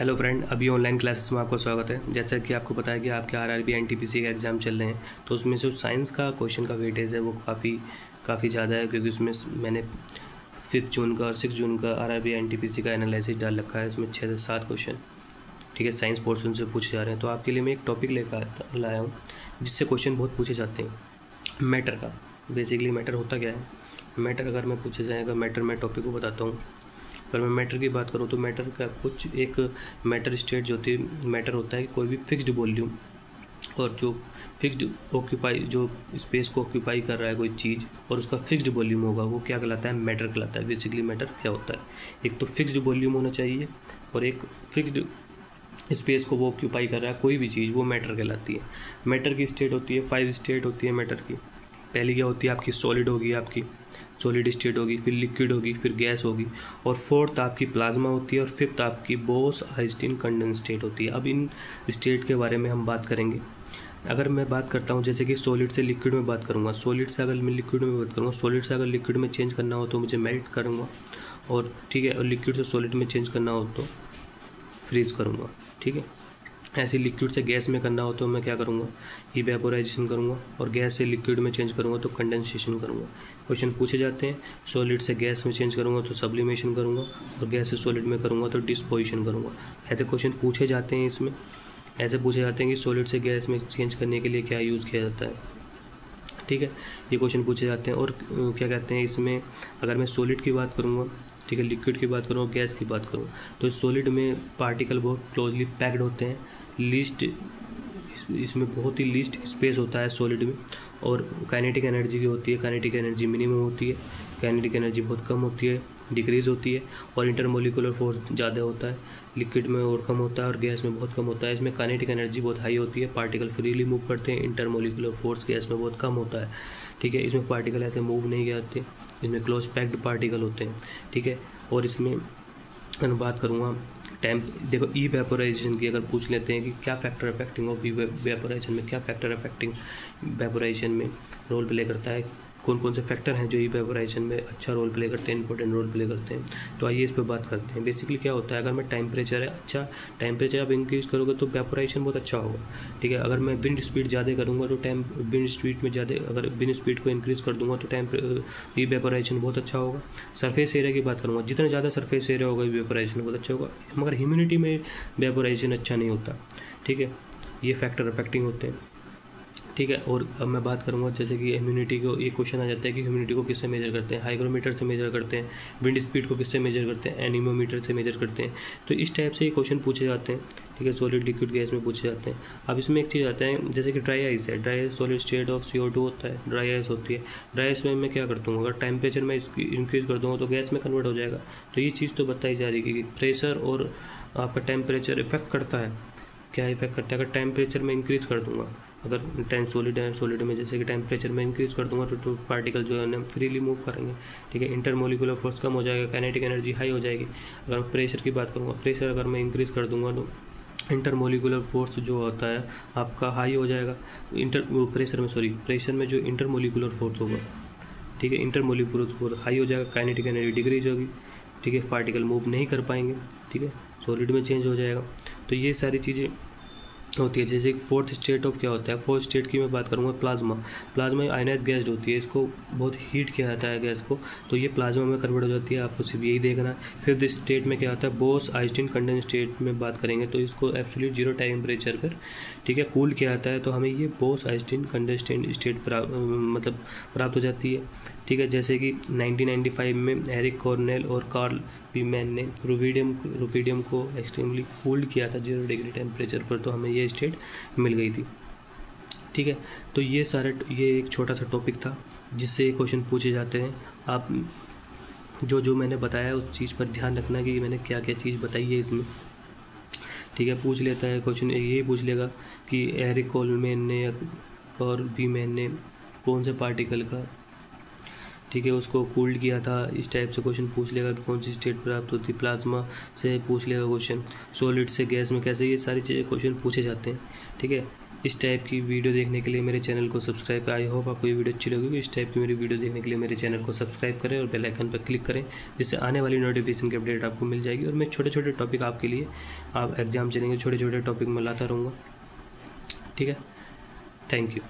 Hello friend, अभी online classes में आपका स्वागत है। जैसा कि आपको पता है कि आपके आरआरबी एनटीपीसी का एग्ज़ाम चल रहे हैं, तो उसमें से साइंस का क्वेश्चन का वेटेज है वो काफ़ी ज़्यादा है, क्योंकि उसमें मैंने 5 जून का और 6 जून का आरआरबी एनटीपीसी का एनालिसिस डाल रखा है। इसमें 6 से 7 क्वेश्चन ठीक है साइंस पोर्शन से पूछे जा रहे हैं। तो आपके लिए मैं एक टॉपिक लेकर लाया हूँ जिससे क्वेश्चन बहुत पूछे जाते हैं, मैटर का। बेसिकली मैटर होता क्या है, मैटर अगर मैं पूछे जाएगा, मैटर मैं टॉपिक को बताता हूँ। अगर मैं मैटर की बात करूँ तो मैटर का कुछ एक मैटर स्टेट जो होती है, मैटर होता है कोई भी फिक्स्ड वॉल्यूम और जो फिक्स्ड ऑक्यूपाई, जो स्पेस को ऑक्यूपाई कर रहा है कोई चीज़ और उसका फिक्स्ड वॉल्यूम होगा, वो क्या कहलाता है, मैटर कहलाता है। बेसिकली मैटर क्या होता है, एक तो फिक्स्ड वॉल्यूम होना चाहिए और एक फिक्स्ड स्पेस को वो ऑक्यूपाई कर रहा है कोई भी चीज़, वो मैटर कहलाती है। मैटर की स्टेट होती है 5 स्टेट होती है मैटर की। पहली क्या होती है आपकी, सॉलिड होगी, आपकी सॉलिड स्टेट होगी, फिर लिक्विड होगी, फिर गैस होगी, और फोर्थ आपकी प्लाज्मा होती है, और फिफ्थ आपकी बोस-आइंस्टीन कंडेंस स्टेट होती है। अब इन स्टेट के बारे में हम बात करेंगे। अगर मैं बात करता हूँ जैसे कि सॉलिड से लिक्विड में बात करूँगा, सॉलिड से अगर मैं लिक्विड में बात करूँगा, सॉलिड से अगर लिक्विड में चेंज करना हो तो मुझे मेल्ट करूँगा, और ठीक है, और लिक्विड से सॉलिड में चेंज करना हो तो फ्रीज करूँगा। ठीक है, ऐसे लिक्विड से गैस में करना हो तो मैं क्या करूँगा, इवेपोराइजेशन करूँगा, और गैस से लिक्विड में चेंज करूँगा तो कंडेंसेशन करूँगा। क्वेश्चन पूछे जाते हैं, सॉलिड से गैस में चेंज करूँगा तो सब्लिमेशन करूँगा, और गैस से सॉलिड में करूँगा तो डिस्पोजिशन करूँगा। ऐसे क्वेश्चन पूछे जाते हैं। इसमें ऐसे पूछे जाते हैं कि सॉलिड से गैस में चेंज करने के लिए क्या यूज़ किया जाता है। ठीक है, ये क्वेश्चन पूछे जाते हैं। और क्या कहते हैं इसमें, अगर मैं सॉलिड की बात करूँगा, ठीक है, लिक्विड की बात करूँ, गैस की बात करूँ, तो सॉलिड में पार्टिकल बहुत क्लोजली पैक्ड होते हैं, लीस्ट इसमें बहुत ही लीस्ट स्पेस होता है सॉलिड में, और काइनेटिक एनर्जी की होती है, काइनेटिक एनर्जी मिनिमम होती है, काइनेटिक एनर्जी बहुत कम होती है, डिक्रीज होती है, और इंटरमोलिकुलर फोर्स ज़्यादा होता है। लिक्विड में और कम होता है और गैस में बहुत कम होता है। इसमें काइनेटिक एनर्जी बहुत हाई होती है, पार्टिकल फ्रीली मूव करते हैं, इंटरमोलिकुलर फोर्स गैस में बहुत कम होता है। ठीक है, इसमें पार्टिकल ऐसे मूव नहीं करते, इसमें क्लोज पैक्ड पार्टिकल होते हैं। ठीक है, और इसमें मैं बात करूँगा देखो इवेपोराइजेशन की, अगर पूछ लेते हैं कि क्या फैक्टर अफेक्टिंग ऑफ इवेपोराइजेशन में, क्या फैक्टर अफेक्टिंग इवेपोराइजेशन में रोल प्ले करता है, कौन कौन से फैक्टर हैं जो इवेपोराइजेशन में अच्छा रोल प्ले करते हैं, इंपॉर्टेंट रोल प्ले करते हैं। तो आइए इस पर बात करते हैं। बेसिकली क्या होता है, अगर मैं टेम्परेचर है, अच्छा टेम्परेचर आप इंक्रीज करोगे तो इवेपोराइजेशन बहुत अच्छा होगा। ठीक है, अगर मैं विंड स्पीड ज़्यादा करूँगा तो विंड स्पीड में ज़्यादा, अगर विंड स्पीड को इंक्रीज कर दूँगा तो इवेपोराइजेशन बहुत अच्छा होगा। सरफेस एरिया की बात करूँगा, जितना ज़्यादा सरफेस एरिया होगा इवेपोराइजेशन बहुत अच्छा होगा, मगर ह्यूमिडिटी में इवेपोराइजेशन अच्छा नहीं होता। ठीक है, ये फैक्टर अफेक्टिंग होते हैं। ठीक है, और अब मैं बात करूँगा जैसे कि ह्यूमिडिटी को, ये क्वेश्चन आ जाता है कि ह्यूमिडिटी को किससे मेजर करते हैं, हाइग्रोमीटर से मेजर करते हैं, विंड स्पीड को किससे मेजर करते हैं, एनीमोमीटर से मेजर करते हैं। तो इस टाइप से ये क्वेश्चन पूछे जाते हैं। ठीक है, सॉलिड लिक्विड गैस में पूछे जाते हैं। अब इसमें एक चीज़ आता है जैसे कि ड्राई आइस है, dry ice solid state of CO2 होता है, ड्राई आइस होती है। ड्राई आइस में मैं क्या करता हूँ, अगर टेम्परेचर में इंक्रीज़ कर दूँगा तो गैस में कन्वर्ट हो जाएगा। तो ये चीज़ तो बताई जा रही है कि प्रेशर और आपका टेम्परेचर इफेक्ट करता है। क्या इफेक्ट करता है, अगर टेम्परेचर में इंक्रीज़ कर दूँगा, अगर सॉलिड है, सॉलिड में जैसे कि टेम्परेचर में इंक्रीज़ कर दूंगा तो पार्टिकल जो है ना फ्रीली मूव करेंगे। ठीक है, इंटरमोलिकुलर फोर्स कम हो जाएगा, काइनेटिक एनर्जी हाई हो जाएगी। अगर प्रेशर की बात करूँगा, प्रेशर अगर मैं इंक्रीज़ कर दूंगा तो इंटरमोलिकुलर फोर्स जो होता है आपका हाई हो जाएगा। प्रेशर में जो इंटरमोलिकुलर फोर्स होगा, ठीक है, इंटरमोलिकुलर फोर्स हाई हो जाएगा, काइनेटिक एनर्जी डिक्रीज होगी। ठीक है, पार्टिकल मूव नहीं कर पाएंगे। ठीक है, सॉलिड में चेंज हो जाएगा। तो ये सारी चीज़ें होती है। जैसे फोर्थ स्टेट ऑफ क्या होता है, फोर्थ स्टेट की मैं बात करूँगा, प्लाज्मा। प्लाज्मा आयनाइज गैस होती है, इसको बहुत हीट किया जाता है गैस को, तो ये प्लाज्मा में कन्वर्ट हो जाती है, आपको सिर्फ यही देखना है। फिफ्थ स्टेट में क्या होता है, बोस-आइंस्टीन कंडेंस स्टेट में बात करेंगे तो इसको एब्सोल्यूट जीरो टेम्परेचर पर, ठीक है, कूल किया जाता है, तो हमें ये बोस-आइंस्टीन कंडेंस स्टेट प्राप्त हो जाती है। ठीक है, जैसे कि 1995 में एरिक कॉर्नेल और कार्ल वीमैन ने रुबिडियम को एक्सट्रीमली कूल्ड किया था 0 डिग्री टेम्परेचर पर, तो हमें ये स्टेट मिल गई थी। ठीक है, तो ये एक छोटा सा टॉपिक था जिससे क्वेश्चन पूछे जाते हैं। आप जो मैंने बताया उस चीज़ पर ध्यान रखना कि मैंने क्या क्या चीज़ बताई है इसमें। ठीक है, पूछ लेता है क्वेश्चन, ये पूछ लेगा कि एरिक कॉर्नेल ने और वीमैन ने कौन से पार्टिकल का, ठीक है, उसको कूल्ड किया था। इस टाइप से क्वेश्चन पूछ लेगा कि कौन सी स्टेट प्राप्त होती है, प्लाज्मा से पूछ लेगा क्वेश्चन, सॉलिड से गैस में कैसे, ये सारी चीज़ें क्वेश्चन पूछे जाते हैं। ठीक है, इस टाइप की वीडियो देखने के लिए मेरे चैनल को सब्सक्राइब, आई होप आपको ये वीडियो अच्छी लगेगी। इस टाइप की मेरी वीडियो देखने के लिए मेरे चैनल को सब्सक्राइब करें और बेल आइकन पर क्लिक करें, जिससे आने वाली नोटिफिकेशन की अपडेट आपको मिल जाएगी। और मैं छोटे छोटे टॉपिक आपके लिए, आप एग्जाम चलेंगे छोटे छोटे टॉपिक में लाता रहूँगा। ठीक है, थैंक यू।